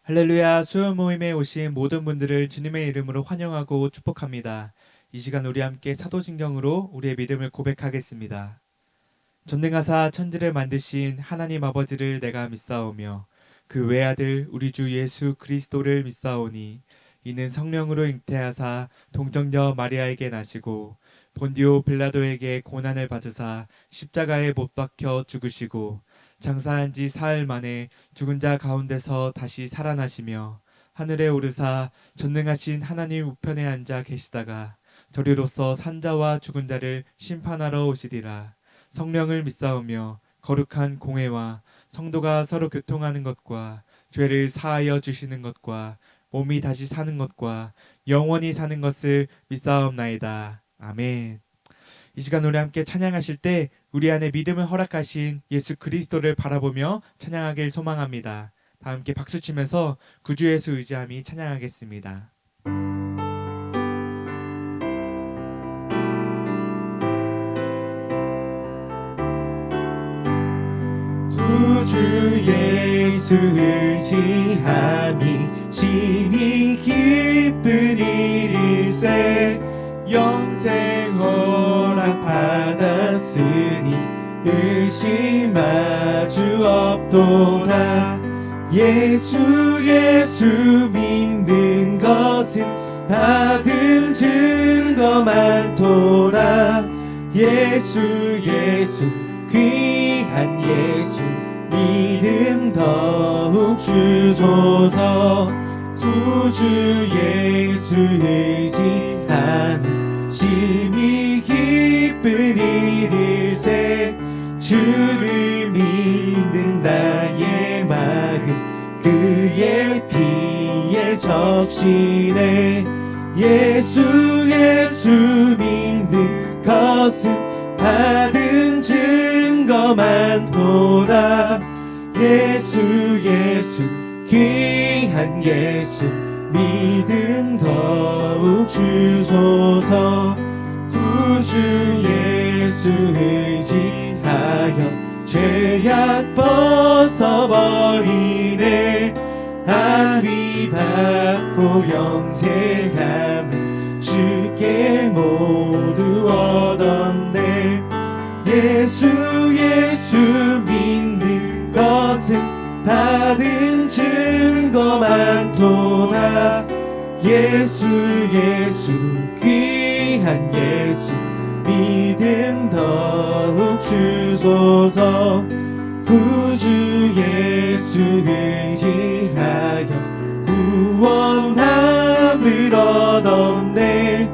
할렐루야. 수요 모임에 오신 모든 분들을 주님의 이름으로 환영하고 축복합니다. 이 시간 우리 함께 사도신경으로 우리의 믿음을 고백하겠습니다. 전능하사 천지를 만드신 하나님 아버지를 내가 믿사오며 그 외아들 우리 주 예수 그리스도를 믿사오니 이는 성령으로 잉태하사 동정녀 마리아에게 나시고 본디오 빌라도에게 고난을 받으사 십자가에 못 박혀 죽으시고 장사한 지 사흘 만에 죽은 자 가운데서 다시 살아나시며 하늘에 오르사 전능하신 하나님 우편에 앉아 계시다가 저리로서 산자와 죽은 자를 심판하러 오시리라. 성령을 믿사오며 거룩한 공회와 성도가 서로 교통하는 것과 죄를 사하여 주시는 것과 몸이 다시 사는 것과 영원히 사는 것을 믿사옵나이다. 아멘. 이 시간 우리 함께 찬양하실 때 우리 안에 믿음을 허락하신 예수 그리스도를 바라보며 찬양하길 소망합니다. 다 함께 박수치면서 구주 예수 의지함이 찬양하겠습니다. 구주 예수 의지함이 심히 기쁜 일일세 영생 허락 받았으니 의심할 주 없도다. 예수 믿는 것은 받은 증거 많도다. 예수 귀한 예수 믿음 더욱 주소서. 구주 예수 의지하는 심히 기쁜 일일세 주를 믿는 나의 마음 그의 피에 적시네. 예수 믿는 것은 받은 증거 많도다. 예수 귀한 예수 믿음 더욱 주소서. 구주 예수 의지하여 죄악 벗어버리네. 안위 받고 영생함을 주께 모두 얻었네. 예수 믿는 것은 받은 증거 많도다. 예수 귀한 예수 믿음 더욱 주소서. 구주 예수 의지하여 구원함을 얻었네.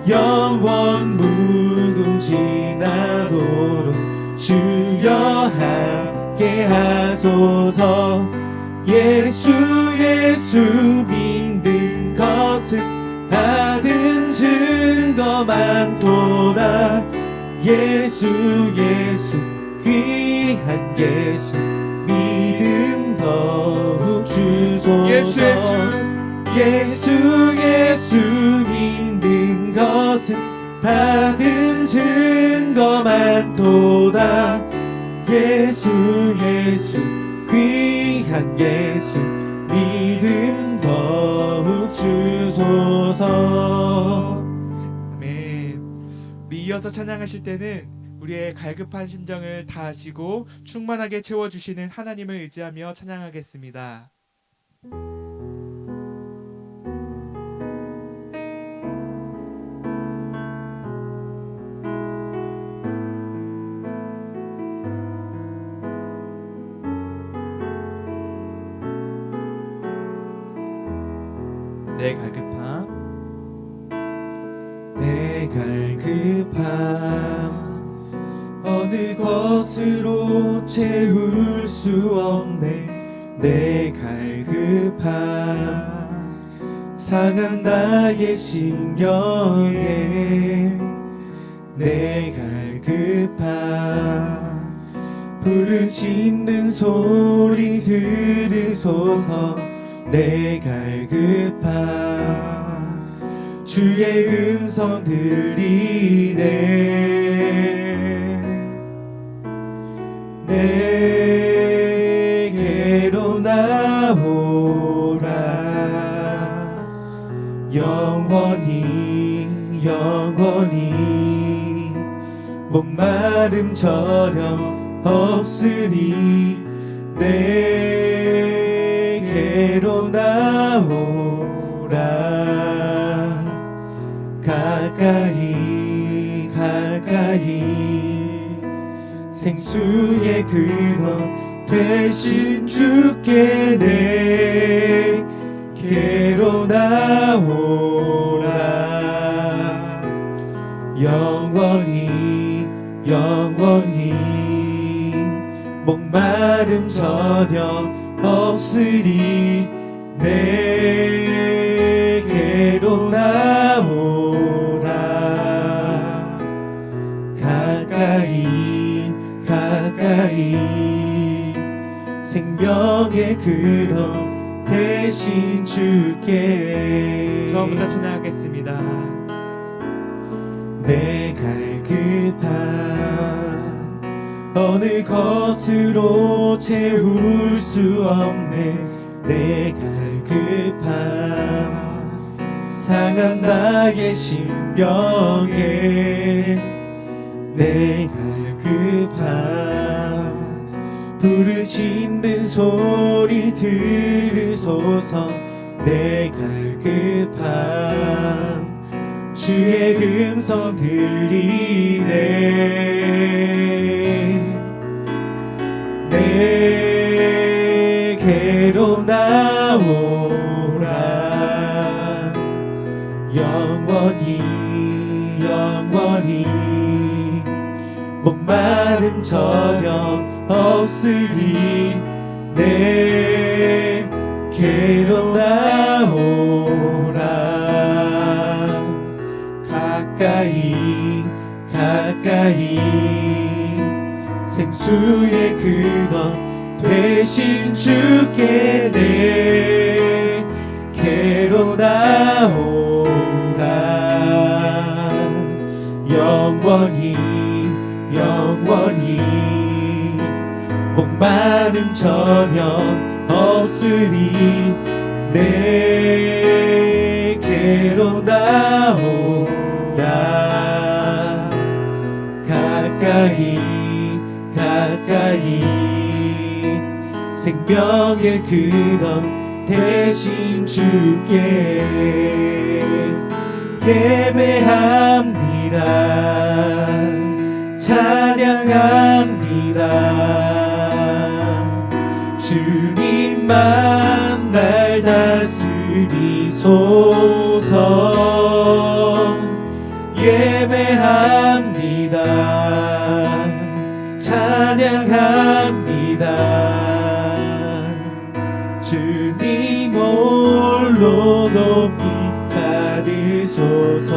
영원 무궁지나도록 주여 함께 하소서. 예수 믿는 것은 받은 증거 많도다. 예수 귀한 예수 믿음 더욱 주소서. 예수 믿는 것은 받은 증거 많도다. 예수 귀한 예수 믿음 더욱 주소서. 아멘. 우리 이어서 찬양하실 때는 우리의 갈급한 심정을 다하시고 충만하게 채워주시는 하나님을 의지하며 찬양하겠습니다. 내 갈급함 어느 것으로 채울 수 없네. 내 갈급함 상한 나의 심령에. 내 갈급함 부르짖는 소리 들으소서. 내 갈급함 주의 음성 들리네. 내게로 나오라. 목마름처럼 없으리. 내게로 나오라. 가까이 가까이 생수의 근원 되신 주께 내게로 나오라. 영원히 영원히 목마름 전혀 없으리. 내게로 나오라. 가까이 가까이 생명의 근원 되신 주께. 처음부터 찬양하겠습니다. 내 갈급함 어느 것으로 채울 수 없네. 내 갈급함 상한 나의 심령에. 내 갈급함 부르짖는 소리 들으소서. 내 갈급함 주의 음성 들리네. 내게로 나오라. 영원히 영원히 목마름 전혀 없으리. 내게로 나오라. 가까이 가까이 생수의 근원 되신 주께 내게로 나오라. 영원히 영원히 목마름 전혀 없으니. 내게로 나오라. 가까이 가까이 생명의 근원 되신 주께 예배합니다. 찬양합니다. 주님만 날 다스리소서. 예배합니다. 찬양합니다. 주님 홀로 높이 받으소서.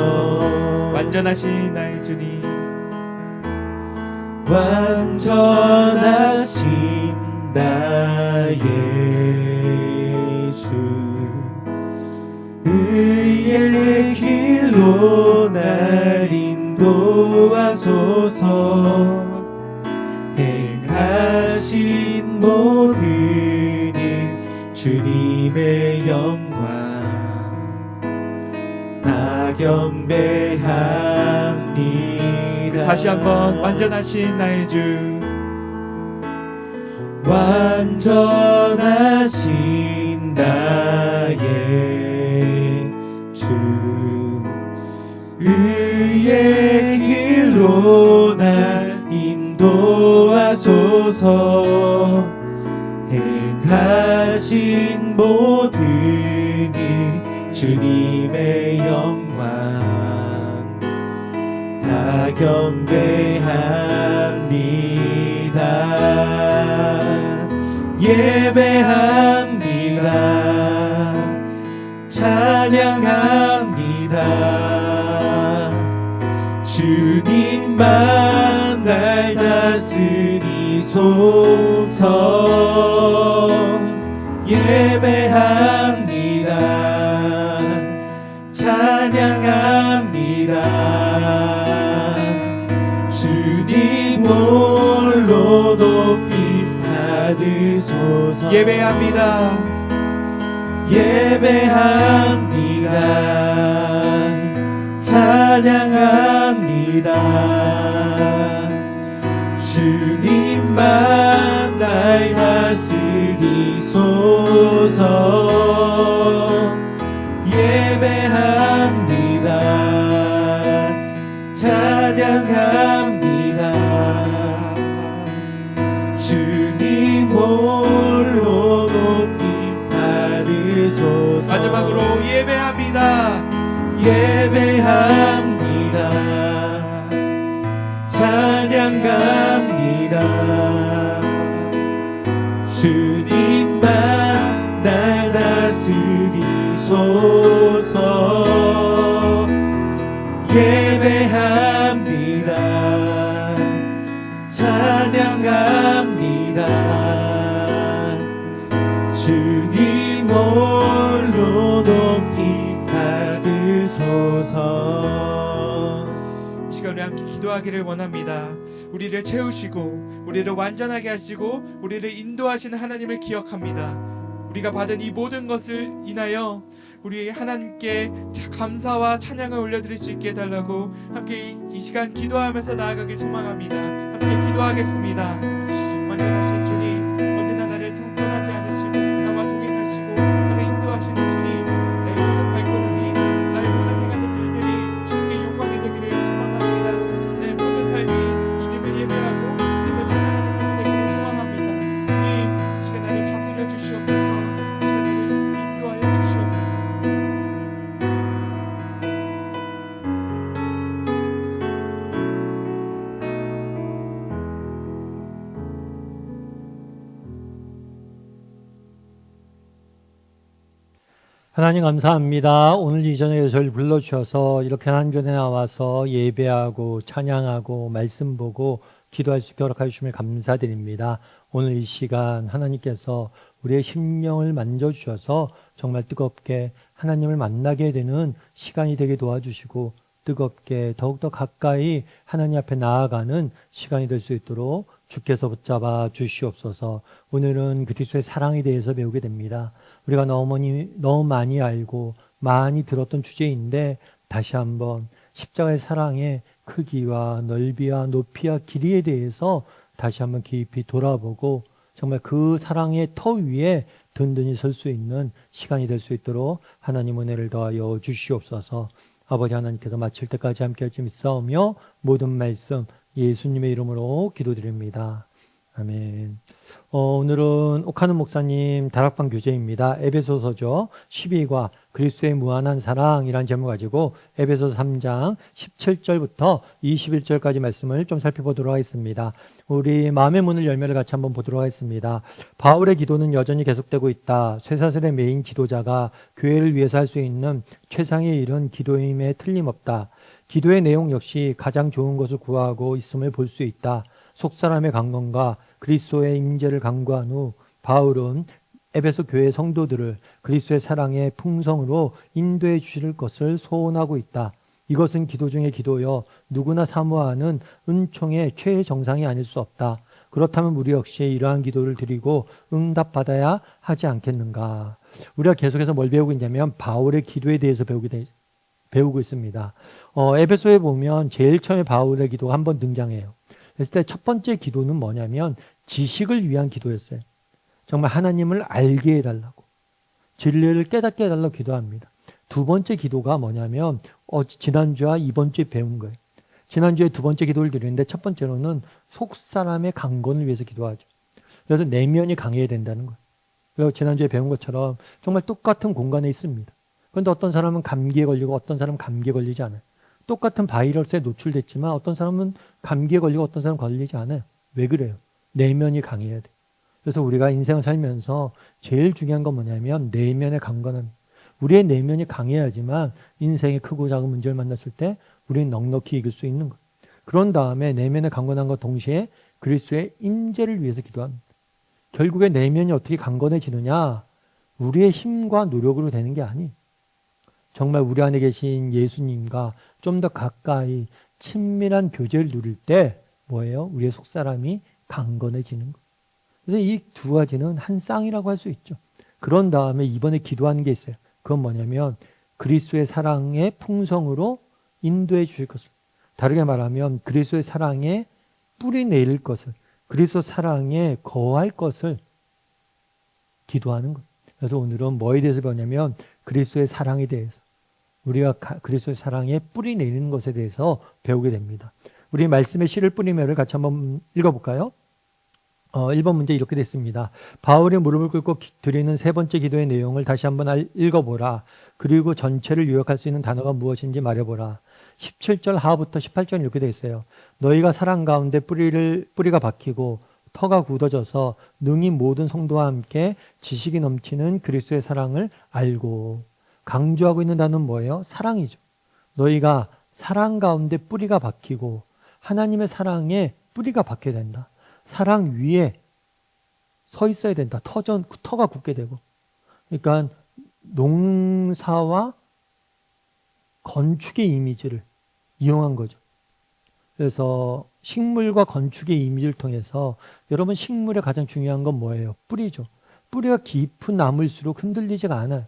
완전하신 나의 주님, 완전하신 나의 주. 의의 길로 날 인도하소서. 행하신 모든 일 주님의 영광 다 경배합니다. 다시 한번 완전하신 나의 주, 완전하신 나의 주. 의의 길로 날 인도하소서. 행하신 모든 일 주님의 영광 다 경배합니다. 예배합니다. 찬양합니다. 주님만 날 다스리소서. 예배합니다. 찬양합니다. 주님 홀로 높이 받으소서. 예배합니다. 예배합니다. 찬양합니다. 주님만 날 다스리소서. 예배합니다. 찬양합니다. 주님 홀로 높이 받으소서. 마지막으로 예배합니다. 예배합니다. 찬양합니다. 주님만 날 다스리소서. 예배합니다. 찬양합니다. 주님 홀로 높이 받으소서. 이 시간 우리 함께 기도하기를 원합니다. 우리를 채우시고 우리를 완전하게 하시고 우리를 인도하시는 하나님을 기억합니다. 우리가 받은 이 모든 것을 인하여 우리 하나님께 감사와 찬양을 올려드릴 수 있게 해달라고 함께 이 시간 기도하면서 나아가길 소망합니다. 함께 기도하겠습니다. 완전하신 주님, 언제나 나를 떠나지 않으시고 나와 동행하시고 나를 인도하시는 주님, 나의 모든 발걸음이, 나의 모든 행하는 일들이 주님께 영광이 되기를 소망합니다. 내 모든 삶이 주님을 예배하고 주님을 찬양하는 삶이 되기를 소망합니다. 주님, 이 시간 나를 다스려 주시옵소서. 이 시간 나를 인도하여 주시옵소서. 하나님 감사합니다. 오늘 이 저녁에 저를 불러주셔서 이렇게 한 전에 나와서 예배하고 찬양하고 말씀 보고 기도할 수 있게 허락해 주심을 감사드립니다. 오늘 이 시간 하나님께서 우리의 심령을 만져주셔서 정말 뜨겁게 하나님을 만나게 되는 시간이 되게 도와주시고 뜨겁게 더욱더 가까이 하나님 앞에 나아가는 시간이 될 수 있도록 주께서 붙잡아 주시옵소서. 오늘은 그리스도의 사랑에 대해서 배우게 됩니다. 우리가 너무 많이 알고 많이 들었던 주제인데 다시 한번 십자가의 사랑의 크기와 넓이와 높이와 길이에 대해서 다시 한번 깊이 돌아보고 정말 그 사랑의 터 위에 든든히 설 수 있는 시간이 될 수 있도록 하나님 은혜를 더하여 주시옵소서. 아버지 하나님께서 마칠 때까지 함께하지 믿사오며 모든 말씀 예수님의 이름으로 기도드립니다. 아멘. 오늘은 옥하는 목사님 다락방 교재입니다. 에베소서죠. 12과 그리스도의 무한한 사랑이라는 제목을 가지고 에베소서 3장 17절부터 21절까지 말씀을 좀 살펴보도록 하겠습니다. 우리 마음의 문을 열매를 같이 한번 보도록 하겠습니다. 바울의 기도는 여전히 계속되고 있다. 쇠사슬의 메인 지도자가 교회를 위해서 할 수 있는 최상의 일은 기도임에 틀림없다. 기도의 내용 역시 가장 좋은 것을 구하고 있음을 볼 수 있다. 속사람의 강건과 그리스도의 임재를 간구한 후 바울은 에베소 교회 성도들을 그리스도의 사랑의 풍성으로 인도해 주실 것을 소원하고 있다. 이것은 기도 중의 기도여 누구나 사모하는 은총의 최정상이 아닐 수 없다. 그렇다면 우리 역시 이러한 기도를 드리고 응답받아야 하지 않겠는가. 우리가 계속해서 뭘 배우고 있냐면 바울의 기도에 대해서 배우고 있습니다. 에베소에 보면 제일 처음에 바울의 기도가 한번 등장해요. 그랬을 때 첫 번째 기도는 뭐냐면 지식을 위한 기도였어요. 정말 하나님을 알게 해달라고, 진리를 깨닫게 해달라고 기도합니다. 두 번째 기도가 뭐냐면 지난주와 이번 주에 배운 거예요. 지난주에 두 번째 기도를 드리는데 첫 번째로는 속사람의 강건을 위해서 기도하죠. 그래서 내면이 강해야 된다는 거예요. 그리고 지난주에 배운 것처럼 정말 똑같은 공간에 있습니다. 그런데 어떤 사람은 감기에 걸리고 어떤 사람은 감기에 걸리지 않아요. 똑같은 바이러스에 노출됐지만 어떤 사람은 감기에 걸리고 어떤 사람은 걸리지 않아요. 왜 그래요? 내면이 강해야 돼요. 그래서 우리가 인생을 살면서 제일 중요한 건 뭐냐면 내면의 강건함. 우리의 내면이 강해야지만 인생의 크고 작은 문제를 만났을 때 우리는 넉넉히 이길 수 있는 거예요. 그런 다음에 내면의 강건함과 동시에 그리스도의 임재를 위해서 기도합니다. 결국에 내면이 어떻게 강건해지느냐? 우리의 힘과 노력으로 되는 게 아니에요. 정말 우리 안에 계신 예수님과 좀 더 가까이 친밀한 교제를 누릴 때 뭐예요? 우리의 속사람이 강건해지는 거예요. 그래서 이 두 가지는 한 쌍이라고 할 수 있죠. 그런 다음에 이번에 기도하는 게 있어요. 그건 뭐냐면 그리스도의 사랑의 풍성으로 인도해 주실 것을, 다르게 말하면 그리스도의 사랑에 뿌리 내릴 것을, 그리스도 사랑에 거할 것을 기도하는 거예요. 그래서 오늘은 뭐에 대해서 배우냐면 그리스도의 사랑에 대해서, 우리가 그리스도의 사랑에 뿌리 내리는 것에 대해서 배우게 됩니다. 우리 말씀에 씨를 뿌리며를 같이 한번 읽어볼까요? 1번 문제 이렇게 됐습니다. 바울이 무릎을 꿇고 드리는 세 번째 기도의 내용을 다시 한번 읽어보라. 그리고 전체를 요약할 수 있는 단어가 무엇인지 말해보라. 17절 하부터 18절 이렇게 되어 있어요. 너희가 사랑 가운데 뿌리가 박히고 터가 굳어져서 능히 모든 성도와 함께 지식이 넘치는 그리스도의 사랑을 알고. 강조하고 있는 단어는 뭐예요? 사랑이죠. 너희가 사랑 가운데 뿌리가 박히고 하나님의 사랑에 뿌리가 박혀야 된다. 사랑 위에 서 있어야 된다. 터가 굳게 되고. 그러니까 농사와 건축의 이미지를 이용한 거죠. 그래서 식물과 건축의 이미지를 통해서 여러분 식물의 가장 중요한 건 뭐예요? 뿌리죠. 뿌리가 깊은 나무일수록 흔들리지가 않아요.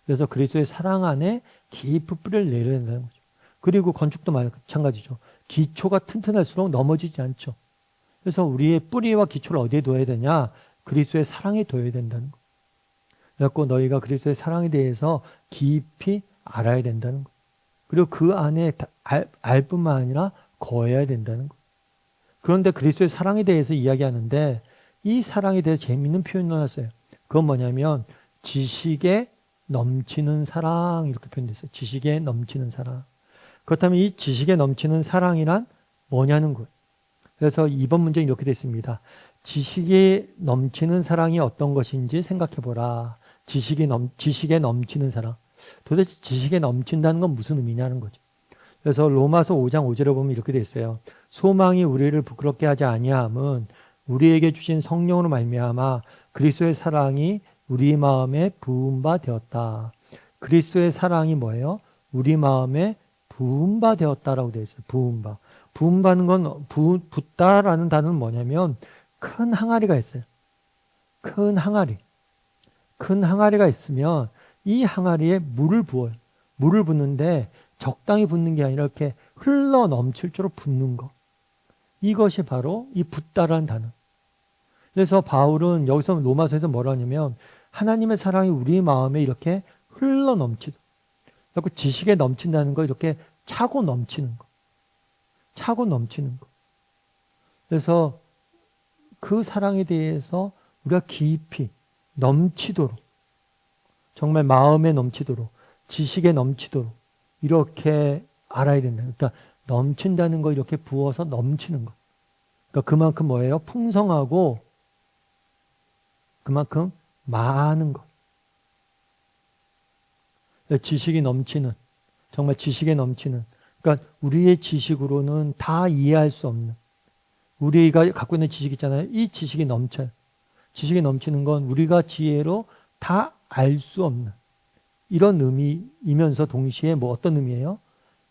그래서 그리스도의 사랑 안에 깊은 뿌리를 내려야 된다는 거죠. 그리고 건축도 마찬가지죠. 기초가 튼튼할수록 넘어지지 않죠. 그래서 우리의 뿌리와 기초를 어디에 둬야 되냐? 그리스도의 사랑에 둬야 된다는 거. 그래서 너희가 그리스도의 사랑에 대해서 깊이 알아야 된다는 거. 그리고 그 안에 알 뿐만 아니라 거해야 된다는 거. 그런데 그리스도의 사랑에 대해서 이야기하는데 이 사랑에 대해서 재미있는 표현을 넣었어요. 그건 뭐냐면 지식에 넘치는 사랑 이렇게 표현됐어요. 지식에 넘치는 사랑. 그렇다면 이 지식에 넘치는 사랑이란 뭐냐는 거예요. 그래서 2번 문제는 이렇게 됐습니다. 지식에 넘치는 사랑이 어떤 것인지 생각해보라. 지식에 넘치는 사랑. 도대체 지식에 넘친다는 건 무슨 의미냐는 거죠. 그래서 로마서 5장 5절에 보면 이렇게 돼 있어요. 소망이 우리를 부끄럽게 하지 아니함은 우리에게 주신 성령으로 말미암아 그리스도의 사랑이 우리 마음에 부은 바 되었다. 그리스도의 사랑이 뭐예요? 우리 마음에 부은 바 되었다라고 되어 있어요. 부은 바. 부은 바는 건 붓다라는 단어는 뭐냐면 큰 항아리가 있어요. 큰 항아리. 큰 항아리가 있으면 이 항아리에 물을 부어요. 물을 붓는데 적당히 붓는 게 아니라 이렇게 흘러 넘칠 줄로 붓는 거. 이것이 바로 이 붓다라는 단어. 그래서 바울은 여기서 로마서에서 뭐라 하냐면 하나님의 사랑이 우리 마음에 이렇게 흘러 넘치도록. 그리고 지식에 넘친다는 거 이렇게 차고 넘치는 거. 차고 넘치는 거. 그래서 그 사랑에 대해서 우리가 깊이 넘치도록, 정말 마음에 넘치도록, 지식에 넘치도록 이렇게 알아야 된다. 그러니까 넘친다는 거 이렇게 부어서 넘치는 거. 그러니까 그만큼 뭐예요? 풍성하고 그만큼 많은 것. 지식이 넘치는, 정말 지식에 넘치는, 그러니까 우리의 지식으로는 다 이해할 수 없는, 우리가 갖고 있는 지식 있잖아요. 이 지식이 넘쳐요. 지식이 넘치는 건 우리가 지혜로 다 알 수 없는 이런 의미이면서 동시에 뭐 어떤 의미예요?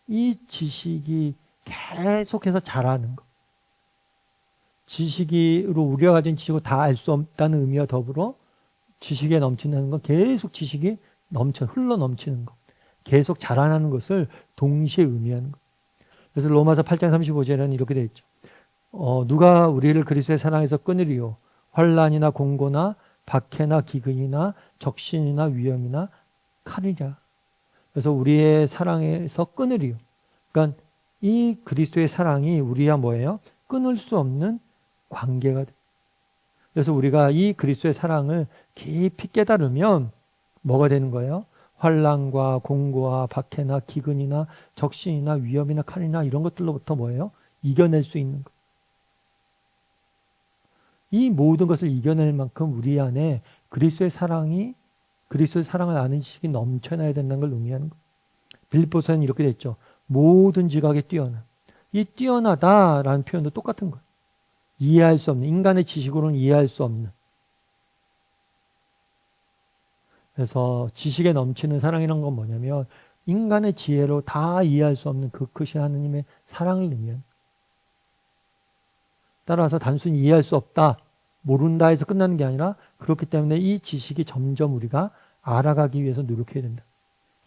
이 지식이 계속해서 자라는 것. 지식으로 우리가 가진 지식을 다 알 수 없다는 의미와 더불어 지식에 넘친다는 건 계속 지식이 흘러 넘치는 것. 계속 자라나는 것을 동시에 의미하는 것. 그래서 로마서 8장 35절에는 이렇게 되어 있죠. 누가 우리를 그리스도의 사랑에서 끊으리요? 환난이나 공고나 박해나 기근이나 적신이나 위험이나 칼이라. 그래서 우리의 사랑에서 끊으리요. 그러니까 이 그리스도의 사랑이 우리와 뭐예요? 끊을 수 없는 관계가 돼. 그래서 우리가 이 그리스도의 사랑을 깊이 깨달으면 뭐가 되는 거예요? 환난과 공고와 박해나 기근이나 적신이나 위험이나 칼이나 이런 것들로부터 뭐예요? 이겨낼 수 있는 것. 이 모든 것을 이겨낼 만큼 우리 안에 그리스도의 사랑을 아는 지식이 넘쳐나야 된다는 걸 의미하는 것. 빌립보서는 이렇게 돼 있죠. 모든 지각에 뛰어나. 이 뛰어나다라는 표현도 똑같은 거예요. 이해할 수 없는, 인간의 지식으로는 이해할 수 없는. 그래서 지식에 넘치는 사랑이라는 건 뭐냐면 인간의 지혜로 다 이해할 수 없는 그 크신 하느님의 사랑을 의미하는. 따라서 단순히 이해할 수 없다, 모른다 해서 끝나는 게 아니라 그렇기 때문에 이 지식이 점점 우리가 알아가기 위해서 노력해야 된다.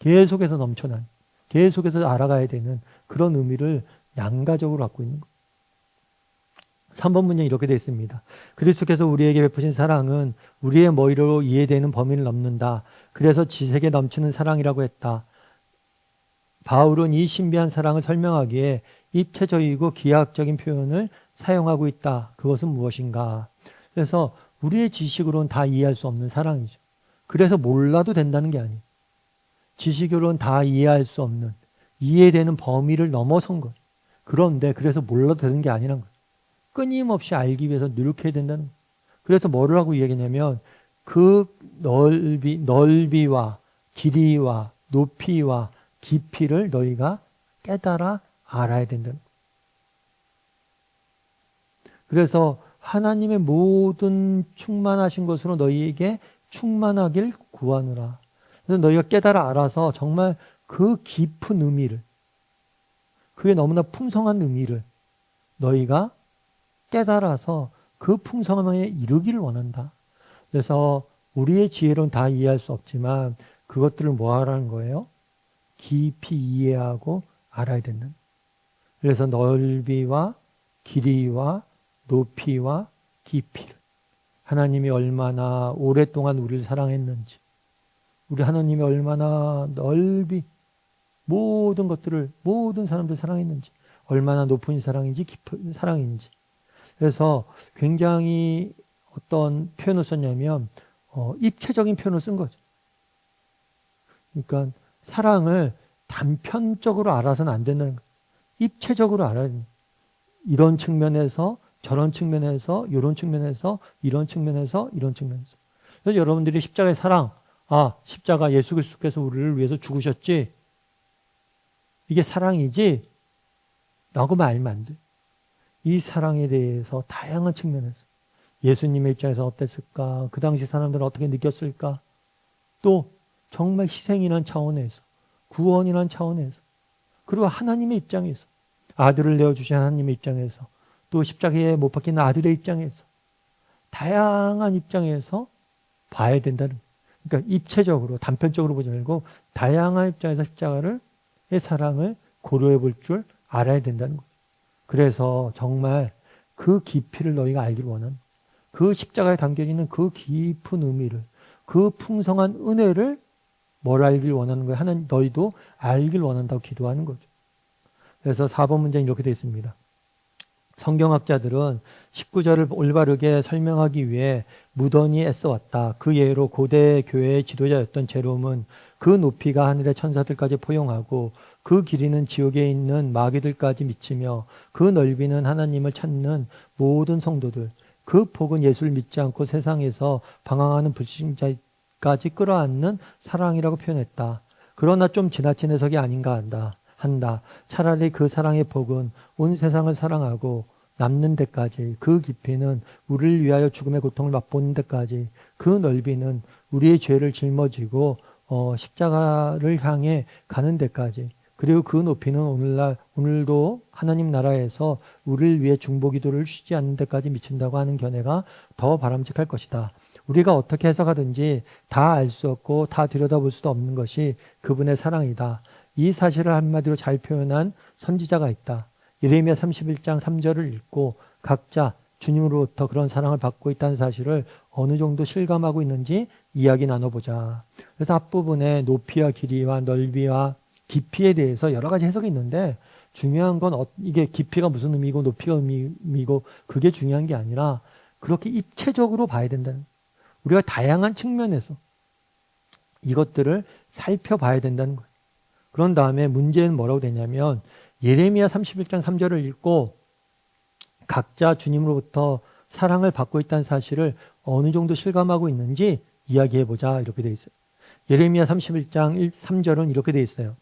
계속해서 넘쳐난, 계속해서 알아가야 되는 그런 의미를 양가적으로 갖고 있는 것. 3번 문제 이렇게 되어 있습니다. 그리스도께서 우리에게 베푸신 사랑은 우리의 머리로 이해되는 범위를 넘는다. 그래서 지색에 넘치는 사랑이라고 했다. 바울은 이 신비한 사랑을 설명하기에 입체적이고 기하학적인 표현을 사용하고 있다. 그것은 무엇인가? 그래서 우리의 지식으로는 다 이해할 수 없는 사랑이죠. 그래서 몰라도 된다는 게 아니에요. 지식으로는 다 이해할 수 없는, 이해되는 범위를 넘어선 거예요. 그런데 그래서 몰라도 되는 게 아니란 거예요. 끊임없이 알기 위해서 노력해야 된다는 거예요. 그래서 뭐를 하고 이야기냐면 그 넓이와 길이와 높이와 깊이를 너희가 깨달아 알아야 된다는 거예요. 그래서 하나님의 모든 충만하신 것으로 너희에게 충만하길 구하노라. 그래서 너희가 깨달아 알아서 정말 그 깊은 의미를, 그게 너무나 풍성한 의미를 너희가 깨달아서 그 풍성함에 이르기를 원한다. 그래서 우리의 지혜로는 다 이해할 수 없지만 그것들을 뭐 하라는 거예요? 깊이 이해하고 알아야 된다. 그래서 넓이와 길이와 높이와 깊이를, 하나님이 얼마나 오랫동안 우리를 사랑했는지, 우리 하나님이 얼마나 넓이 모든 것들을, 모든 사람들 사랑했는지, 얼마나 높은 사랑인지 깊은 사랑인지. 그래서 굉장히 어떤 표현을 썼냐면 입체적인 표현을 쓴 거죠. 그러니까 사랑을 단편적으로 알아서는 안 된다는 거예요. 입체적으로 알아야 돼요. 이런 측면에서 저런 측면에서 이런 측면에서 이런 측면에서 이런 측면에서. 그래서 여러분들이 십자가의 사랑, 십자가 예수 그리스도께서 우리를 위해서 죽으셨지, 이게 사랑이지 라고 말하면 안 돼요. 이 사랑에 대해서 다양한 측면에서 예수님의 입장에서 어땠을까, 그 당시 사람들은 어떻게 느꼈을까, 또 정말 희생이라는 차원에서, 구원이라는 차원에서, 그리고 하나님의 입장에서, 아들을 내어주신 하나님의 입장에서, 또 십자가에 못 박힌 아들의 입장에서, 다양한 입장에서 봐야 된다는, 그러니까 입체적으로 단편적으로 보지 말고 다양한 입장에서 십자가의 사랑을 고려해 볼 줄 알아야 된다는 거예요. 그래서 정말 그 깊이를 너희가 알기를 원하는, 그 십자가에 담겨 있는 그 깊은 의미를, 그 풍성한 은혜를 뭘 알길 원하는 거예요? 하나님, 너희도 알길 원한다고 기도하는 거죠. 그래서 4번 문제는 이렇게 되어 있습니다. 성경학자들은 19절을 올바르게 설명하기 위해 무던히 애써왔다. 그 예로 고대 교회의 지도자였던 제롬은 그 높이가 하늘의 천사들까지 포용하고 그 길이는 지옥에 있는 마귀들까지 미치며 그 넓이는 하나님을 찾는 모든 성도들, 그 폭은 예수를 믿지 않고 세상에서 방황하는 불신자까지 끌어안는 사랑이라고 표현했다. 그러나 좀 지나친 해석이 아닌가 한다. 차라리 그 사랑의 폭은 온 세상을 사랑하고 남는 데까지, 그 깊이는 우리를 위하여 죽음의 고통을 맛보는 데까지, 그 넓이는 우리의 죄를 짊어지고 십자가를 향해 가는 데까지, 그리고 그 높이는 오늘도 하나님 나라에서 우리를 위해 중보기도를 쉬지 않는 데까지 미친다고 하는 견해가 더 바람직할 것이다. 우리가 어떻게 해석하든지 다 알 수 없고 다 들여다볼 수도 없는 것이 그분의 사랑이다. 이 사실을 한마디로 잘 표현한 선지자가 있다. 예레미야 31장 3절을 읽고 각자 주님으로부터 그런 사랑을 받고 있다는 사실을 어느 정도 실감하고 있는지 이야기 나눠보자. 그래서 앞부분에 높이와 길이와 넓이와 깊이에 대해서 여러 가지 해석이 있는데, 중요한 건 이게 깊이가 무슨 의미고 높이가 의미고 그게 중요한 게 아니라 그렇게 입체적으로 봐야 된다는, 우리가 다양한 측면에서 이것들을 살펴봐야 된다는 거예요. 그런 다음에 문제는 뭐라고 되냐면 예레미야 31장 3절을 읽고 각자 주님으로부터 사랑을 받고 있다는 사실을 어느 정도 실감하고 있는지 이야기해보자, 이렇게 되어 있어요. 예레미야 31장 3절은 이렇게 되어 있어요.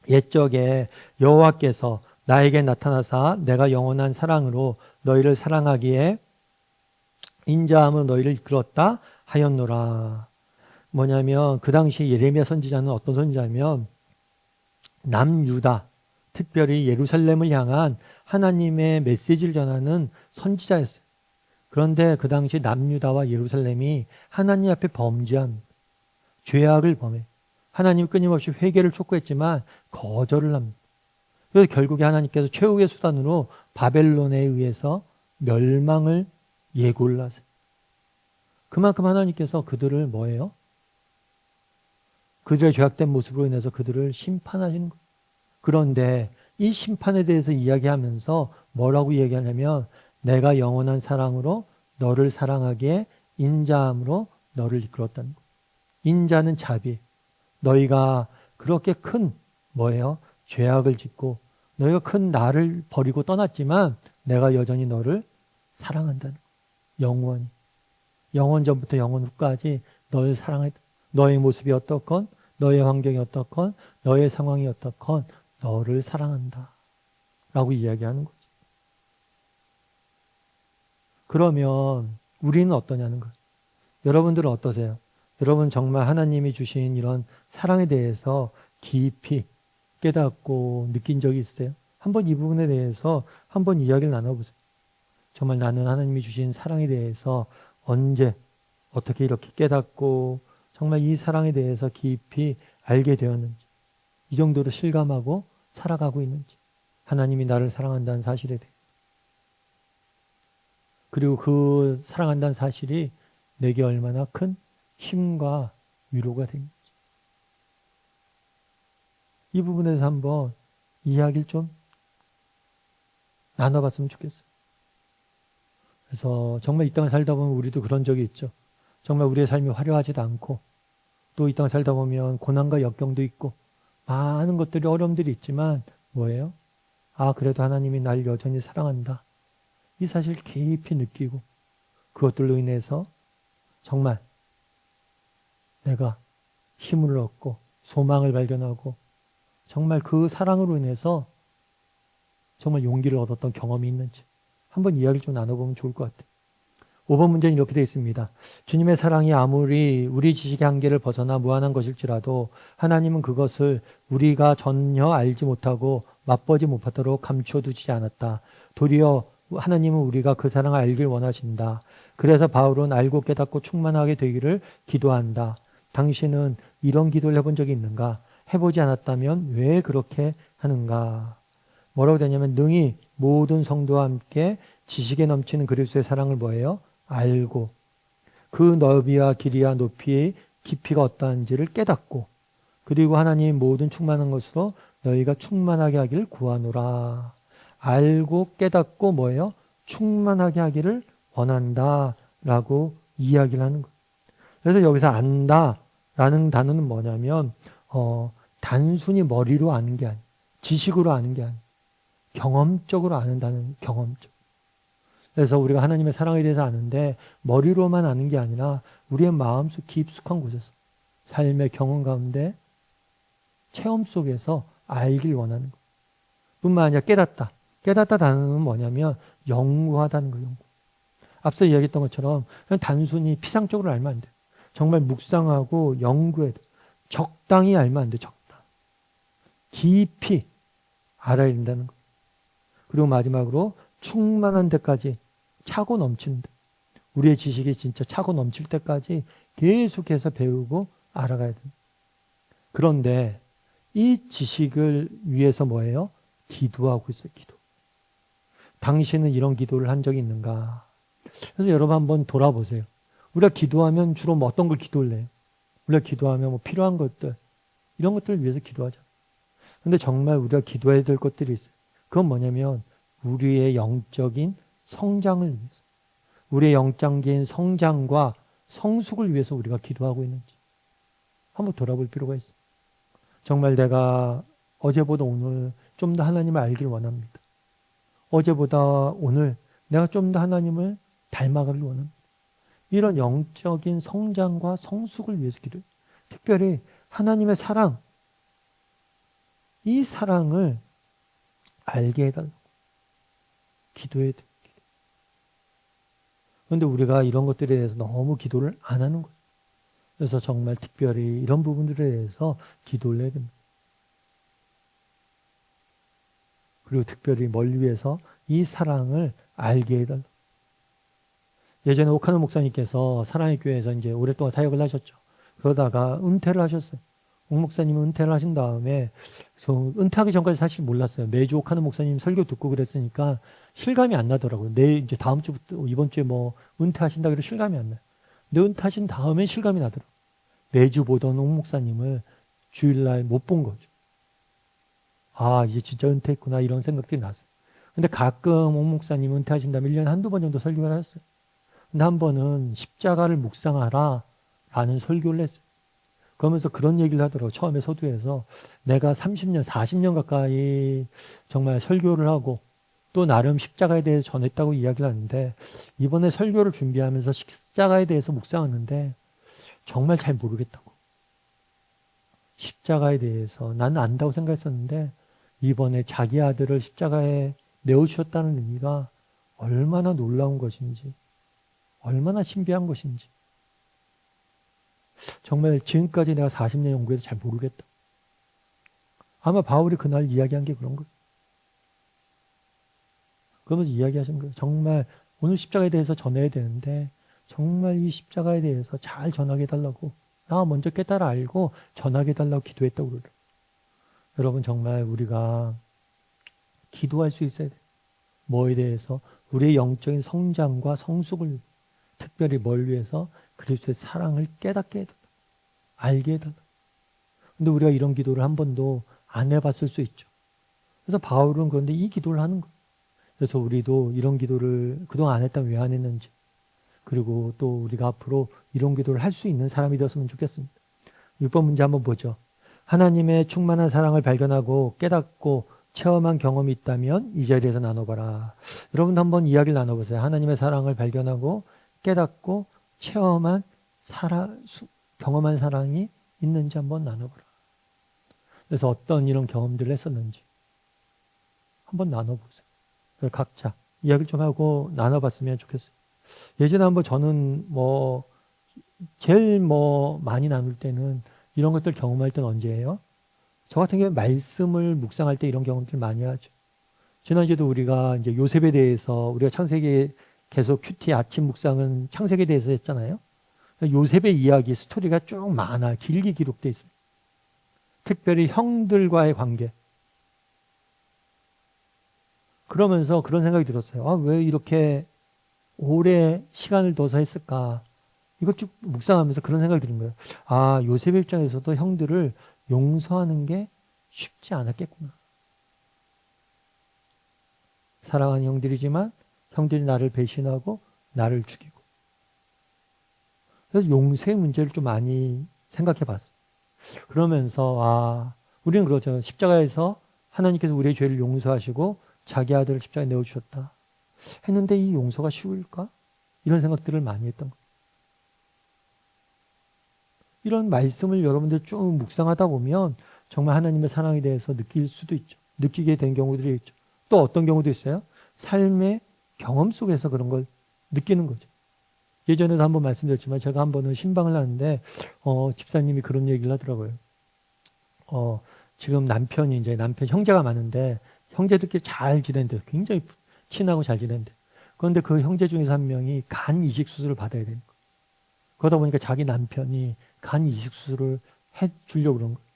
옛적에 여호와께서 나에게 나타나사 내가 영원한 사랑으로 너희를 사랑하기에 인자함으로 너희를 이끌었다 하였노라. 뭐냐면 그 당시 예레미야 선지자는 어떤 선지자냐면 남유다, 특별히 예루살렘을 향한 하나님의 메시지를 전하는 선지자였어요. 그런데 그 당시 남유다와 예루살렘이 하나님 앞에 범죄합니다. 죄악을 범해. 하나님 끊임없이 회개를 촉구했지만 거절을 합니다. 그래서 결국에 하나님께서 최후의 수단으로 바벨론에 의해서 멸망을 예고를 하세요. 그만큼 하나님께서 그들을 뭐예요? 그들의 죄악된 모습으로 인해서 그들을 심판하시는 거예요. 그런데 이 심판에 대해서 이야기하면서 뭐라고 얘기하냐면 내가 영원한 사랑으로 너를 사랑하기에 인자함으로 너를 이끌었다는 거예요. 인자는 자비. 너희가 그렇게 큰 뭐예요? 죄악을 짓고 너희가 큰 나를 버리고 떠났지만 내가 여전히 너를 사랑한다는 거예요. 영원히. 영원 전부터 영원 후까지 너를 사랑했다. 너의 모습이 어떻건 너의 환경이 어떻건 너의 상황이 어떻건 너를 사랑한다 라고 이야기하는 거죠. 그러면 우리는 어떠냐는 거예요. 여러분들은 어떠세요? 여러분 정말 하나님이 주신 이런 사랑에 대해서 깊이 깨닫고 느낀 적이 있으세요? 한번 이 부분에 대해서 한번 이야기를 나눠보세요. 정말 나는 하나님이 주신 사랑에 대해서 언제 어떻게 이렇게 깨닫고 정말 이 사랑에 대해서 깊이 알게 되었는지, 이 정도로 실감하고 살아가고 있는지, 하나님이 나를 사랑한다는 사실에 대해, 그리고 그 사랑한다는 사실이 내게 얼마나 큰 힘과 위로가 되는지, 이 부분에서 한번 이야기를 좀 나눠봤으면 좋겠어요. 그래서 정말 이 땅을 살다 보면 우리도 그런 적이 있죠. 정말 우리의 삶이 화려하지도 않고 또 이 땅을 살다 보면 고난과 역경도 있고 많은 것들이 어려움들이 있지만 뭐예요? 아, 그래도 하나님이 날 여전히 사랑한다. 이 사실을 깊이 느끼고 그것들로 인해서 정말 내가 힘을 얻고 소망을 발견하고 정말 그 사랑으로 인해서 정말 용기를 얻었던 경험이 있는지 한번 이야기를 좀 나눠보면 좋을 것 같아요. 5번 문제는 이렇게 되어 있습니다. 주님의 사랑이 아무리 우리 지식의 한계를 벗어나 무한한 것일지라도 하나님은 그것을 우리가 전혀 알지 못하고 맛보지 못하도록 감춰두지 않았다. 도리어 하나님은 우리가 그 사랑을 알길 원하신다. 그래서 바울은 알고 깨닫고 충만하게 되기를 기도한다. 당신은 이런 기도를 해본 적이 있는가? 해보지 않았다면 왜 그렇게 하는가? 뭐라고 되냐면 능히 모든 성도와 함께 지식에 넘치는 그리스도의 사랑을 뭐예요? 알고 그 넓이와 길이와 높이의 깊이가 어떠한지를 깨닫고 그리고 하나님 모든 충만한 것으로 너희가 충만하게 하기를 구하노라. 알고 깨닫고 뭐예요? 충만하게 하기를 원한다 라고 이야기를 하는 거예요. 그래서 여기서 안다라는 단어는 뭐냐면 단순히 머리로 아는 게 아니에요. 지식으로 아는 게 아니에요. 경험적으로 아는다는 경험적. 그래서 우리가 하나님의 사랑에 대해서 아는데 머리로만 아는 게 아니라 우리의 마음속 깊숙한 곳에서 삶의 경험 가운데 체험 속에서 알길 원하는 것 뿐만 아니라 깨닫다. 깨닫다 단어는 뭐냐면 연구하다는 거예요. 연구. 앞서 이야기했던 것처럼 그냥 단순히 피상적으로 알면 안 돼요. 정말 묵상하고 연구해야 돼요. 적당히 알면 안 돼요. 적당. 깊이 알아야 된다는 거예요. 그리고 마지막으로 충만한 데까지 차고 넘치는 데. 우리의 지식이 진짜 차고 넘칠 때까지 계속해서 배우고 알아가야 됩니다. 그런데 이 지식을 위해서 뭐예요? 기도하고 있어요. 기도. 당신은 이런 기도를 한 적이 있는가? 그래서 여러분 한번 돌아보세요. 우리가 기도하면 주로 뭐 어떤 걸 기도를 해요? 우리가 기도하면 뭐 필요한 것들, 이런 것들을 위해서 기도하죠. 근데 정말 우리가 기도해야 될 것들이 있어요. 그건 뭐냐면 우리의 영적인 성장을 위해서, 우리의 영적인 성장과 성숙을 위해서 우리가 기도하고 있는지 한번 돌아볼 필요가 있어요. 정말 내가 어제보다 오늘 좀 더 하나님을 알길 원합니다. 어제보다 오늘 내가 좀 더 하나님을 닮아가길 원합니다. 이런 영적인 성장과 성숙을 위해서 기도해요. 특별히 하나님의 사랑, 이 사랑을 알게 해달라고 기도해야 돼요. 그런데 우리가 이런 것들에 대해서 너무 기도를 안 하는 거예요. 그래서 정말 특별히 이런 부분들에 대해서 기도를 해야 됩니다. 그리고 특별히 뭘 위해서? 이 사랑을 알게 해달라고. 예전에 오카노 목사님께서 사랑의 교회에서 이제 오랫동안 사역을 하셨죠. 그러다가 은퇴를 하셨어요. 옥 목사님은 은퇴를 하신 다음에 그래서 은퇴하기 전까지 사실 몰랐어요. 매주 옥하는 목사님 설교 듣고 그랬으니까 실감이 안 나더라고요. 이제 다음 주부터 이번 주에 뭐 은퇴하신다 그래도 실감이 안 나요. 근데 은퇴하신 다음에 실감이 나더라고요. 매주 보던 옥 목사님을 주일날 못 본 거죠. 아, 이제 진짜 은퇴했구나 이런 생각들이 났어요. 근데 가끔 옥 목사님 은퇴하신 다음에 1년에 한두 번 정도 설교를 하셨어요. 근데 한 번은 십자가를 묵상하라 라는 설교를 했어요. 그러면서 그런 얘기를 하더라고요. 처음에 서두에서 내가 30년, 40년 가까이 정말 설교를 하고 또 나름 십자가에 대해서 전했다고 이야기를 하는데 이번에 설교를 준비하면서 십자가에 대해서 묵상하는데 정말 잘 모르겠다고. 십자가에 대해서 나는 안다고 생각했었는데 이번에 자기 아들을 십자가에 내어주셨다는 의미가 얼마나 놀라운 것인지 얼마나 신비한 것인지 정말 지금까지 내가 40년 연구해도 잘 모르겠다. 아마 바울이 그날 이야기한 게 그런 거예요. 그러면서 이야기하신 거예요. 정말 오늘 십자가에 대해서 전해야 되는데 정말 이 십자가에 대해서 잘 전하게 해달라고 나 먼저 깨달아 알고 전하게 해달라고 기도했다고 그래요. 여러분 정말 우리가 기도할 수 있어야 돼요. 뭐에 대해서? 우리의 영적인 성장과 성숙을 특별히 뭘 위해서? 그리스도의 사랑을 깨닫게 해달라. 알게 해달라. 근데 우리가 이런 기도를 한 번도 안 해봤을 수 있죠. 그래서 바울은 그런데 이 기도를 하는 거예요. 그래서 우리도 이런 기도를 그동안 안 했다면 왜 안 했는지 그리고 또 우리가 앞으로 이런 기도를 할 수 있는 사람이 되었으면 좋겠습니다. 6번 문제 한번 보죠. 하나님의 충만한 사랑을 발견하고 깨닫고 체험한 경험이 있다면 이 자리에서 나눠봐라. 여러분 한번 이야기를 나눠보세요. 하나님의 사랑을 발견하고 깨닫고 체험한 경험한 사랑이 있는지 한번 나눠보라. 그래서 어떤 이런 경험들을 했었는지 한번 나눠보세요. 각자 이야기를 좀 하고 나눠봤으면 좋겠어요. 예전에 한번 저는 제일 많이 나눌 때는 이런 것들 경험할 때는 언제예요? 저 같은 경우에 말씀을 묵상할 때 이런 경험들 많이 하죠. 지난주에도 우리가 이제 요셉에 대해서 우리가 창세기 계속 큐티 아침 묵상은 창세기에 대해서 했잖아요. 요셉의 이야기, 스토리가 쭉 많아 길게 기록되어 있습니다. 특별히 형들과의 관계. 그러면서 그런 생각이 들었어요. 왜 이렇게 오래 시간을 둬서 했을까? 이걸 쭉 묵상하면서 그런 생각이 드는 거예요. 요셉의 입장에서도 형들을 용서하는 게 쉽지 않았겠구나. 사랑하는 형들이지만 형들이 나를 배신하고 나를 죽이고. 그래서 용서의 문제를 좀 많이 생각해 봤어요. 그러면서 우리는 그러죠. 십자가에서 하나님께서 우리의 죄를 용서하시고 자기 아들을 십자가에 내어주셨다. 했는데 이 용서가 쉬울까? 이런 생각들을 많이 했던 거예요. 이런 말씀을 여러분들 쭉 묵상하다 보면 정말 하나님의 사랑에 대해서 느낄 수도 있죠. 느끼게 된 경우들이 있죠. 또 어떤 경우도 있어요. 삶의 경험 속에서 그런 걸 느끼는 거죠. 예전에도 한번 말씀드렸지만 제가 한 번은 신방을 하는데 집사님이 그런 얘기를 하더라고요. 지금 남편 형제가 많은데 형제들끼리 잘 지낸대요. 굉장히 친하고 잘 지낸대. 그런데 그 형제 중에서 한 명이 간 이식 수술을 받아야 되는 거예요. 그러다 보니까 자기 남편이 간 이식 수술을 해주려고 그런 거예요.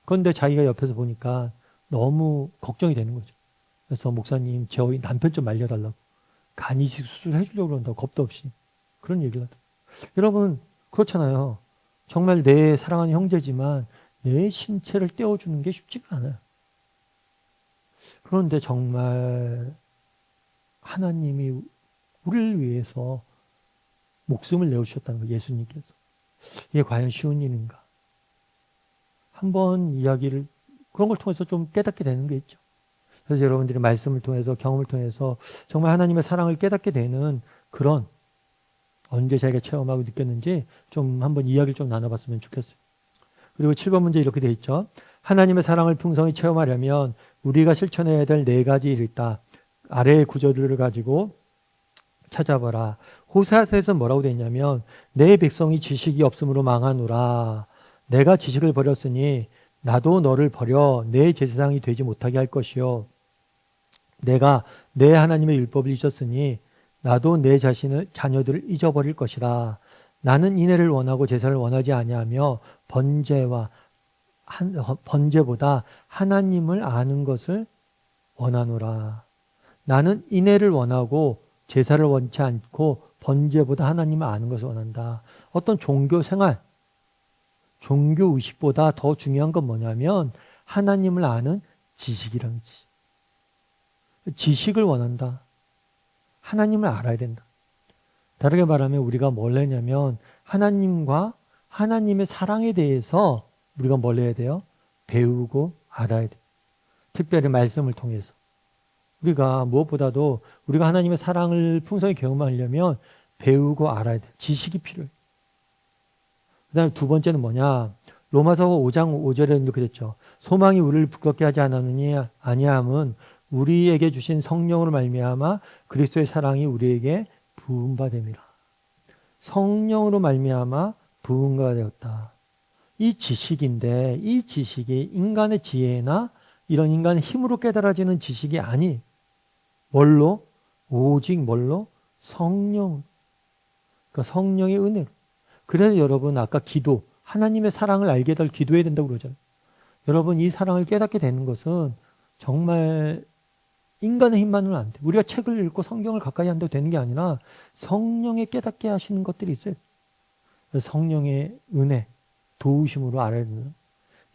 그런데 자기가 옆에서 보니까 너무 걱정이 되는 거죠. 그래서 목사님 저희 남편 좀 말려달라고. 간 이식 수술 해주려고 그런다고 겁도 없이. 그런 얘기를 하더라고요. 여러분 그렇잖아요. 정말 내 사랑하는 형제지만 내 신체를 떼어주는 게 쉽지가 않아요. 그런데 정말 하나님이 우리를 위해서 목숨을 내어주셨다는 거예요. 예수님께서. 이게 과연 쉬운 일인가? 한번 이야기를 그런 걸 통해서 좀 깨닫게 되는 게 있죠. 그래서 여러분들이 말씀을 통해서 경험을 통해서 정말 하나님의 사랑을 깨닫게 되는 그런 언제 자기가 체험하고 느꼈는지 좀 한번 이야기를 좀 나눠봤으면 좋겠어요. 그리고 7번 문제 이렇게 돼 있죠. 하나님의 사랑을 풍성히 체험하려면 우리가 실천해야 될 4가지 일이 있다. 아래의 구절들을 가지고 찾아봐라. 호세아서에서 뭐라고 돼 있냐면 내 백성이 지식이 없으므로 망하노라. 내가 지식을 버렸으니 나도 너를 버려 내 제사장이 되지 못하게 할 것이요. 내가 내 하나님의 율법을 잊었으니 나도 내 자녀들을 잊어버릴 것이라. 나는 인애를 원하고 제사를 원하지 아니하며 번제와 번제보다 하나님을 아는 것을 원하노라. 나는 인애를 원하고 제사를 원치 않고 번제보다 하나님을 아는 것을 원한다. 어떤 종교 생활, 종교 의식보다 더 중요한 건 뭐냐면 하나님을 아는 지식이란 거지. 지식을 원한다. 하나님을 알아야 된다. 다르게 말하면 우리가 뭘 했냐면 하나님과 하나님의 사랑에 대해서 우리가 뭘 해야 돼요? 배우고 알아야 돼. 특별히 말씀을 통해서. 우리가 무엇보다도 우리가 하나님의 사랑을 풍성히 경험하려면 배우고 알아야 돼. 지식이 필요해. 그 다음에 두 번째는 뭐냐? 로마서 5장 5절에 이렇게 됐죠. 소망이 우리를 부끄럽게 하지 않았느니 아니함은 우리에게 주신 성령으로 말미암아 그리스도의 사랑이 우리에게 부은바 됨이라. 성령으로 말미암아 부은가 되었다. 이 지식인데 이 지식이 인간의 지혜나 이런 인간의 힘으로 깨달아지는 지식이 아니. 뭘로? 오직 뭘로? 성령. 그러니까 성령의 은혜로. 그래서 여러분 아까 기도, 하나님의 사랑을 알게 될 기도해야 된다고 그러잖아요. 여러분 이 사랑을 깨닫게 되는 것은 정말 인간의 힘만으로는 안 돼. 우리가 책을 읽고 성경을 가까이 한다고 되는 게 아니라 성령의 깨닫게 하시는 것들이 있어요. 성령의 은혜, 도우심으로 알아야 되는.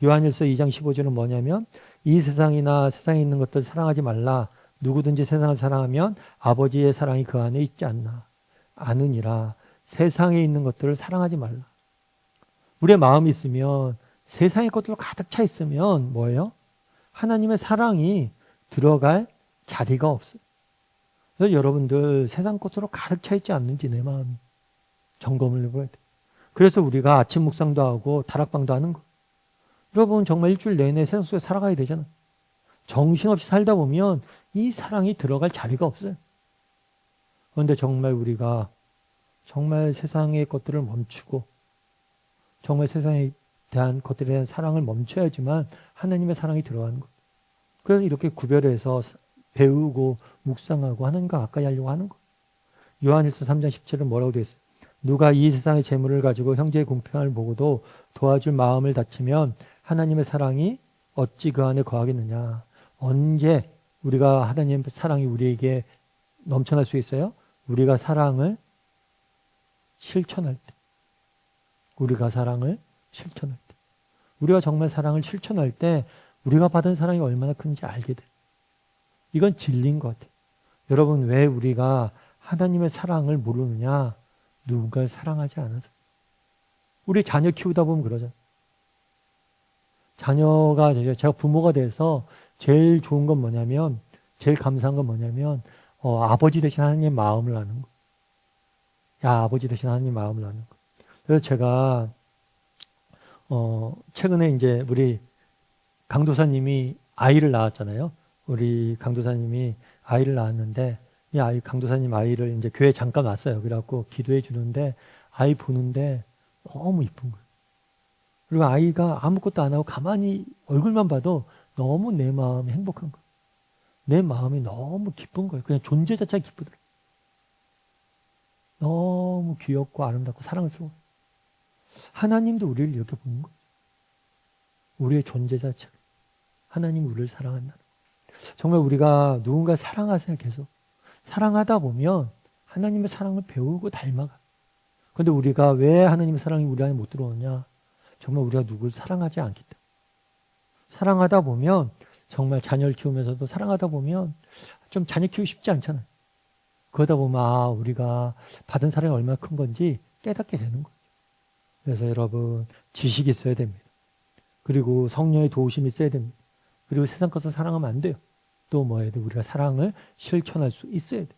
요한일서 2장 15절은 뭐냐면 이 세상이나 세상에 있는 것들 사랑하지 말라. 누구든지 세상을 사랑하면 아버지의 사랑이 그 안에 있지 않으니라. 세상에 있는 것들을 사랑하지 말라. 우리의 마음이 있으면 세상의 것들로 가득 차 있으면 뭐예요? 하나님의 사랑이 들어갈 자리가 없어요. 그래서 여러분들 세상 것으로 가득 차 있지 않는지 내 마음이 점검을 해봐야 돼요. 그래서 우리가 아침 묵상도 하고 다락방도 하는 거. 여러분 정말 일주일 내내 세상 속에 살아가야 되잖아. 정신없이 살다 보면 이 사랑이 들어갈 자리가 없어요. 그런데 정말 우리가 정말 세상의 것들을 멈추고 정말 세상에 대한 것들에 대한 사랑을 멈춰야지만 하나님의 사랑이 들어가는 것. 그래서 이렇게 구별해서 배우고 묵상하고 하나님과 가까이 하려고 하는 것. 요한일서 3장 17절은 뭐라고 되어 있어요? 누가 이 세상의 재물을 가지고 형제의 공평함을 보고도 도와줄 마음을 다치면 하나님의 사랑이 어찌 그 안에 거하겠느냐. 언제 우리가 하나님의 사랑이 우리에게 넘쳐날 수 있어요? 우리가 사랑을 실천할 때. 우리가 사랑을 실천할 때. 우리가 정말 사랑을 실천할 때 우리가 받은 사랑이 얼마나 큰지 알게 돼. 이건 진리인 것 같아요. 여러분 왜 우리가 하나님의 사랑을 모르느냐? 누군가를 사랑하지 않아서. 우리 자녀 키우다 보면 그러잖아요. 자녀가 제가 부모가 돼서 제일 좋은 건 뭐냐면 제일 감사한 건 뭐냐면 아버지 대신 하나님의 마음을 아는 거. 야 아버지 대신 하나님 마음을 아는 거. 그래서 제가 최근에 이제 우리 강도사님이 아이를 낳았잖아요. 우리 강도사님이 아이를 낳았는데 이 아이 강도사님 아이를 이제 교회 잠깐 왔어요. 그래갖고 기도해 주는데 아이 보는데 너무 이쁜 거예요. 그리고 아이가 아무것도 안 하고 가만히 얼굴만 봐도 너무 내 마음이 행복한 거예요. 내 마음이 너무 기쁜 거예요. 그냥 존재 자체가 기쁘더라고요. 너무 귀엽고 아름답고 사랑스러워. 하나님도 우리를 이렇게 보는 거예요. 우리의 존재 자체가. 하나님이 우리를 사랑한다는 거예요. 정말 우리가 누군가 사랑하세요. 계속. 사랑하다 보면 하나님의 사랑을 배우고 닮아가. 그런데 우리가 왜 하나님의 사랑이 우리 안에 못 들어오냐? 정말 우리가 누구를 사랑하지 않기 때문에. 사랑하다 보면 정말 자녀를 키우면서도 사랑하다 보면 좀 자녀 키우기 쉽지 않잖아요. 그러다 보면 우리가 받은 사랑이 얼마나 큰 건지 깨닫게 되는 거예요. 그래서 여러분 지식이 있어야 됩니다. 그리고 성령의 도우심이 있어야 됩니다. 그리고 세상 것을 사랑하면 안 돼요. 또 뭐 해야 돼? 우리가 사랑을 실천할 수 있어야 돼.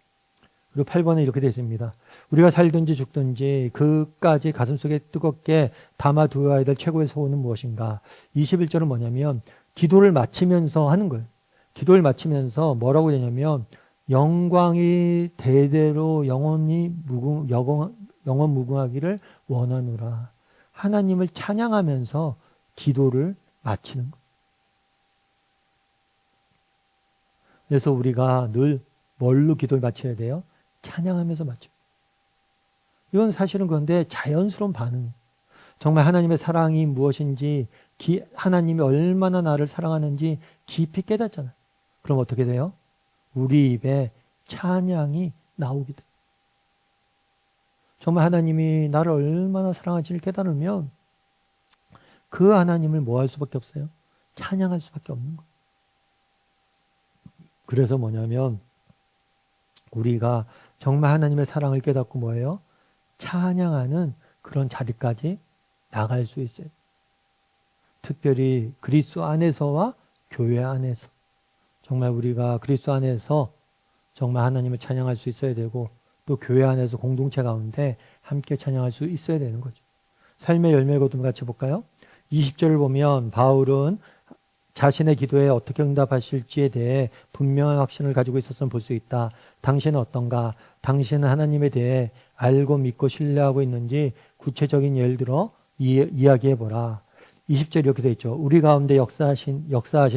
그리고 8번에 이렇게 되어 있습니다. 우리가 살든지 죽든지 그까지 가슴속에 뜨겁게 담아두어야 될 최고의 소원은 무엇인가? 21절은 뭐냐면 기도를 마치면서 하는 거예요. 기도를 마치면서 뭐라고 되냐면 영광이 대대로 영원 무궁하기를 원하노라. 하나님을 찬양하면서 기도를 마치는 거예요. 그래서 우리가 늘 뭘로 기도를 마쳐야 돼요? 찬양하면서 마쳐요. 이건 사실은 그런데 자연스러운 반응이에요. 정말 하나님의 사랑이 무엇인지, 하나님이 얼마나 나를 사랑하는지 깊이 깨닫잖아요. 그럼 어떻게 돼요? 우리 입에 찬양이 나오게 돼요. 정말 하나님이 나를 얼마나 사랑하는지를 깨달으면 그 하나님을 뭐 할 수밖에 없어요? 찬양할 수밖에 없는 거예요. 그래서 뭐냐면 우리가 정말 하나님의 사랑을 깨닫고 뭐예요? 찬양하는 그런 자리까지 나갈 수 있어요. 특별히 그리스도 안에서와 교회 안에서 정말 우리가 그리스도 안에서 정말 하나님을 찬양할 수 있어야 되고 또 교회 안에서 공동체 가운데 함께 찬양할 수 있어야 되는 거죠. 삶의 열매 거두면 같이 볼까요? 20절을 보면 바울은 자신의 기도에 어떻게 응답하실지에 대해 분명한 확신을 가지고 있었음을 볼 수 있다. 당신은 어떤가? 당신은 하나님에 대해 알고 믿고 신뢰하고 있는지 구체적인 예를 들어 이야기해보라. 20절 이렇게 되어 있죠. 우리 가운데 역사하신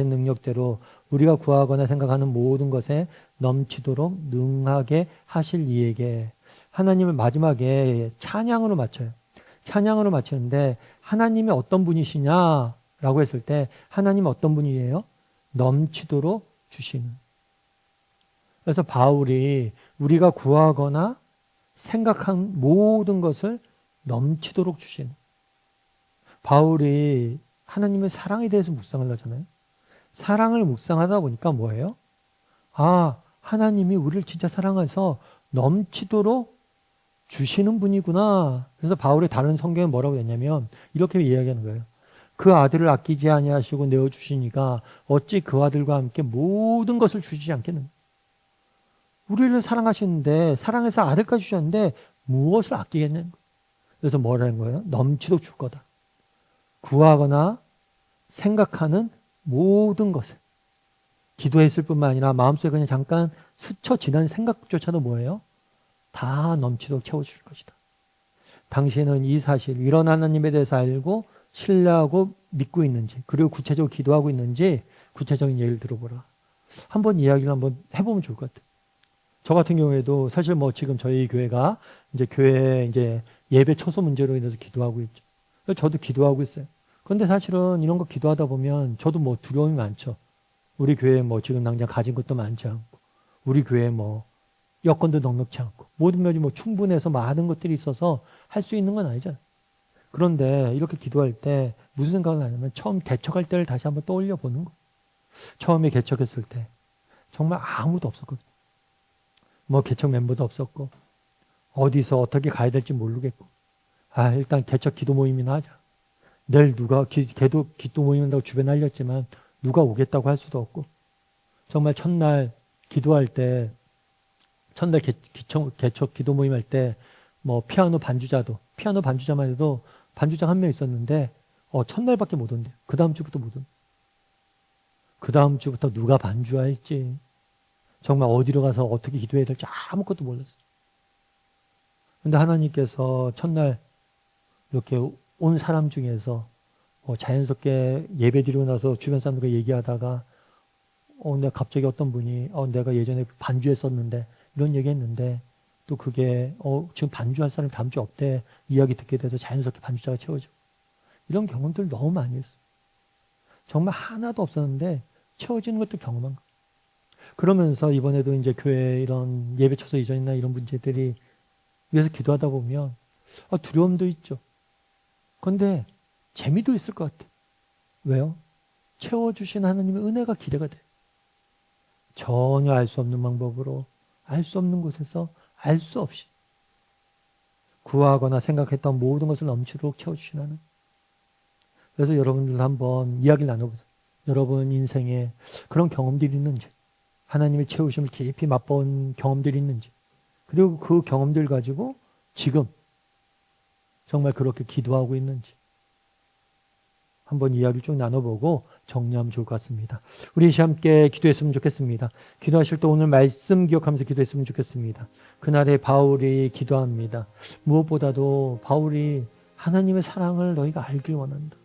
능력대로 우리가 구하거나 생각하는 모든 것에 넘치도록 능하게 하실 이에게. 하나님을 마지막에 찬양으로 맞춰요. 찬양으로 맞추는데 하나님이 어떤 분이시냐라고 했을 때 하나님은 어떤 분이에요? 넘치도록 주시는. 그래서 바울이 우리가 구하거나 생각한 모든 것을 넘치도록 주시는. 바울이 하나님의 사랑에 대해서 묵상을 하잖아요. 사랑을 묵상하다 보니까 뭐예요? 아, 하나님이 우리를 진짜 사랑해서 넘치도록 주시는 분이구나. 그래서 바울의 다른 성경은 뭐라고 했냐면 이렇게 이야기하는 거예요. 그 아들을 아끼지 아니하시고 내어주시니까 어찌 그 아들과 함께 모든 것을 주시지 않겠는가. 우리를 사랑하시는데 사랑해서 아들까지 주셨는데 무엇을 아끼겠냐는 거예요. 그래서 뭐라는 거예요? 넘치도록 줄 거다. 구하거나 생각하는 모든 것을 기도했을 뿐만 아니라 마음속에 그냥 잠깐 스쳐 지난 생각조차도 뭐예요? 다 넘치도록 채워줄 것이다. 당신은 이 사실, 이런 하나님에 대해서 알고 신뢰하고 믿고 있는지, 그리고 구체적으로 기도하고 있는지 구체적인 예를 들어보라. 한번 이야기를 한번 해보면 좋을 것 같아요. 저 같은 경우에도 사실 뭐 지금 저희 교회가 이제 교회 이제 예배 초소 문제로 인해서 기도하고 있죠. 저도 기도하고 있어요. 그런데 사실은 이런 거 기도하다 보면 저도 뭐 두려움이 많죠. 우리 교회 뭐 지금 당장 가진 것도 많지 않고, 우리 교회 뭐 여건도 넉넉치 않고, 모든 면이 뭐 충분해서 많은 것들이 있어서 할 수 있는 건 아니잖아요. 그런데 이렇게 기도할 때 무슨 생각을 하냐면 처음 개척할 때를 다시 한번 떠올려 보는 거예요. 처음에 개척했을 때 정말 아무도 없었거든요. 뭐 개척 멤버도 없었고, 어디서 어떻게 가야 될지 모르겠고, 일단 개척 기도 모임이나 하자. 내일 누가 기도 모임 한다고 주변에 알렸지만 누가 오겠다고 할 수도 없고, 정말 첫날 기도할 때, 첫날 개척 기도 모임 할 때 뭐 피아노 반주자만 해도 반주자 한 명 있었는데 첫날밖에 못 온대요. 그 다음 주부터 못 온대요. 그 다음 주부터 누가 반주할지, 정말 어디로 가서 어떻게 기도해야 될지 아무것도 몰랐어요. 근데 하나님께서 첫날 이렇게 온 사람 중에서 자연스럽게 예배 드리고 나서 주변 사람들과 얘기하다가 내가 갑자기 어떤 분이 내가 예전에 반주했었는데 이런 얘기했는데 또 그게 지금 반주할 사람이 다음 주에 없대 이야기 듣게 돼서 자연스럽게 반주자가 채워져. 이런 경험들 너무 많이 했어요. 정말 하나도 없었는데 채워지는 것도 경험한 거예요. 그러면서 이번에도 이제 교회 이런 예배 처소 이전이나 이런 문제들이 위해서 기도하다 보면 두려움도 있죠. 그런데 재미도 있을 것 같아요. 왜요? 채워주신 하나님의 은혜가 기대가 돼요. 전혀 알 수 없는 방법으로, 알 수 없는 곳에서 알 수 없이 구하거나 생각했던 모든 것을 넘치도록 채워주신 하나님. 그래서 여러분들 한번 이야기를 나눠보세요. 여러분 인생에 그런 경험들이 있는지, 하나님의 채우심을 깊이 맛본 경험들이 있는지, 그리고 그 경험들 가지고 지금 정말 그렇게 기도하고 있는지 한번 이야기를 쭉 나눠보고 정리하면 좋을 것 같습니다. 우리 함께 기도했으면 좋겠습니다. 기도하실 때 오늘 말씀 기억하면서 기도했으면 좋겠습니다. 그날에 바울이 기도합니다. 무엇보다도 바울이 하나님의 사랑을 너희가 알길 원한다.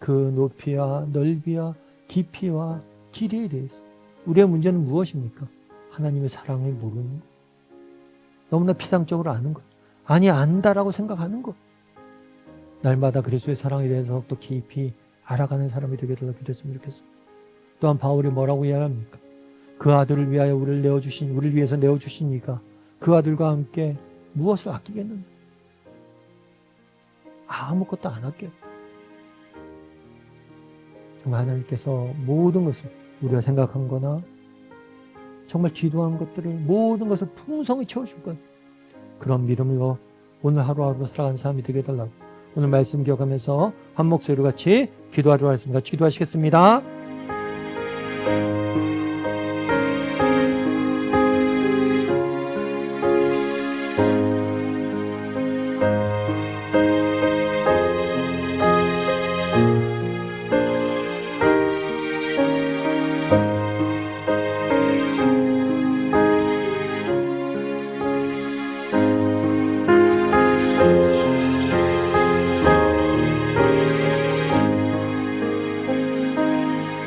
그 높이와 넓이와 깊이와 길이에 대해서. 우리의 문제는 무엇입니까? 하나님의 사랑을 모르는 것. 너무나 피상적으로 아는 것. 아니 안다라고 생각하는 것. 날마다 그리스도의 사랑에 대해서 또 깊이 알아가는 사람이 되게 달라고 기도했으면 좋겠습니다. 또한 바울이 뭐라고 이야기합니까? 그 아들을 위하여 우리를 위해서 내어주신 이가 그 아들과 함께 무엇을 아끼겠는가? 아무것도 안 아껴요. 정말 하나님께서 모든 것을 우리가 생각한 거나 정말 기도한 것들을 모든 것을 풍성히 채워줄 거예요. 그런 믿음으로 오늘 하루하루 살아가는 사람이 되게 해달라고 오늘 말씀 기억하면서 한 목소리로 같이 기도하도록 하겠습니다. 기도하시겠습니다.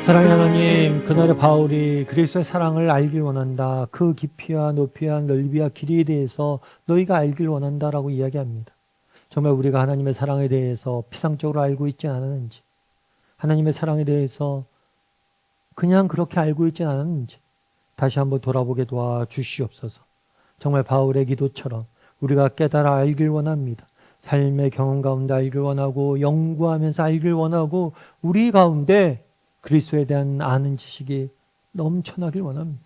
사랑하는 하나님, 그날의 바울이 그리스도의 사랑을 알길 원한다. 그 깊이와 높이와 넓이와 길이에 대해서 너희가 알길 원한다라고 이야기합니다. 정말 우리가 하나님의 사랑에 대해서 피상적으로 알고 있지 않았는지, 하나님의 사랑에 대해서 그냥 그렇게 알고 있지 않았는지 다시 한번 돌아보게 도와 주시옵소서. 정말 바울의 기도처럼 우리가 깨달아 알길 원합니다. 삶의 경험 가운데 알길 원하고 연구하면서 알길 원하고 우리 가운데 그리스도에 대한 아는 지식이 넘쳐나길 원합니다.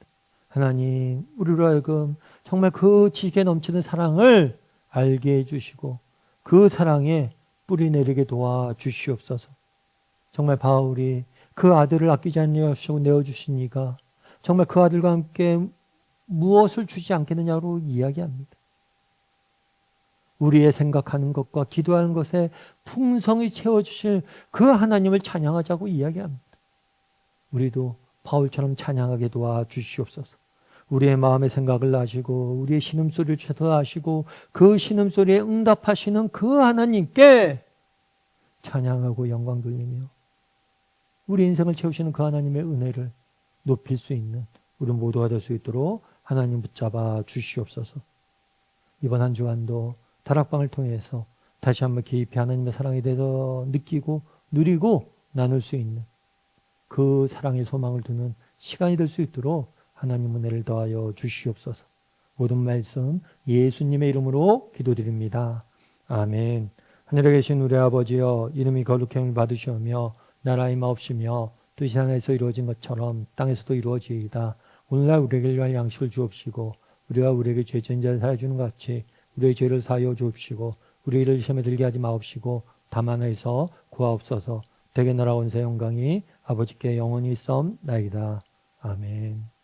하나님, 우리로 하여금 정말 그 지식에 넘치는 사랑을 알게 해주시고 그 사랑에 뿌리 내리게 도와 주시옵소서. 정말 바울이 그 아들을 아끼지 않으시고 내어주신 이가 정말 그 아들과 함께 무엇을 주지 않겠느냐로 이야기합니다. 우리의 생각하는 것과 기도하는 것에 풍성히 채워주실 그 하나님을 찬양하자고 이야기합니다. 우리도 바울처럼 찬양하게 도와 주시옵소서. 우리의 마음의 생각을 아시고 우리의 신음소리를 아시고 그 신음소리에 응답하시는 그 하나님께 찬양하고 영광 돌리며 우리 인생을 채우시는 그 하나님의 은혜를 높일 수 있는 우리 모두가 될 수 있도록 하나님 붙잡아 주시옵소서. 이번 한 주간도 다락방을 통해서 다시 한번 깊이 하나님의 사랑에 대해서 느끼고 누리고 나눌 수 있는 그 사랑의 소망을 두는 시간이 될 수 있도록 하나님 은혜를 더하여 주시옵소서. 모든 말씀 예수님의 이름으로 기도드립니다. 아멘. 하늘에 계신 우리 아버지여, 이름이 거룩함을 받으시오며 나라의 마옵시며 뜻이 하늘에서 이루어진 것처럼 땅에서도 이루어지이다. 오늘날 우리에게 일용할 양식을 주옵시고 우리가 우리에게 죄진 자를 사하여 주는 것 같이 우리의 죄를 사하여 주옵시고 우리를 시험에 들게 하지 마옵시고 다만 에서 구하옵소서. 대개 나라 원세 영광이 아버지께 영원히 있사옵나이다. 아멘.